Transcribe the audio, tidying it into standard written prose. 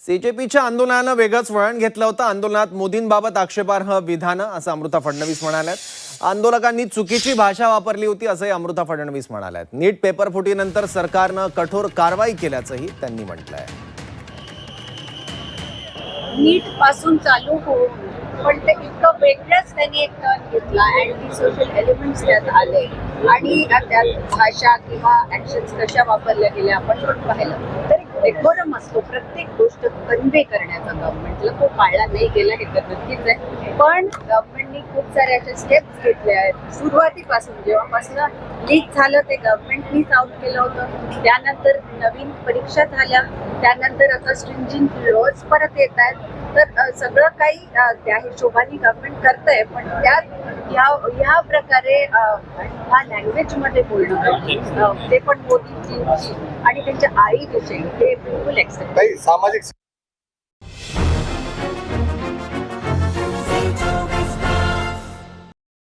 सीजेपीच्या आंदोलनानं वेगळंच वळण घेतलं होतं. आंदोलनात मोदींबाबत आक्षेपार्ह विधानं असं अमृता फडणवीस म्हणाल्यात. आंदोलकांनी चुकीची भाषा वापरली होती असंही अमृता फडणवीस म्हणाल्यात. नीट पेपर फुटीनंतर सरकारनं कठोर कारवाई केल्याचंही त्यांनी म्हटलंय. नीट पासून चालू होऊन पण ते इतकं वेगळंच त्यांनी एक टर्न घेतला. अँटी सोशल एलिमेंट्स त्यात आले आणि त्यात भाषा किंवा ऍक्शन्स कशा वापरल्या गेल्या आपण पण पाहिलं. तर डेकोरम असतो प्रत्येक गोष्ट कन्व्हे करण्याचा गव्हर्नमेंटला, तो पाळला नाही गेला हे तर नक्कीच आहे. पण गव्हर्नमेंटनी खूप सारे असे स्टेप्स घेतले आहेत. सुरुवातीपासून जेव्हापासून लीक झालं ते गव्हर्नमेंटनीच आउट केलं होतं. त्यानंतर नवीन परीक्षा झाल्या, त्यानंतर आता स्ट्रिंजिंग लॉज परत येत आहेत. तर सगळं काही त्या हिशोबाने गव्हर्नमेंट करतंय. पण त्यात ह्या प्रकारे ह्या लँग्वेजमध्ये बोलणं ते पण मोदींची आणि त्यांच्या आईविषयी हे बिलकुल एक्सेप्ट सामाजिक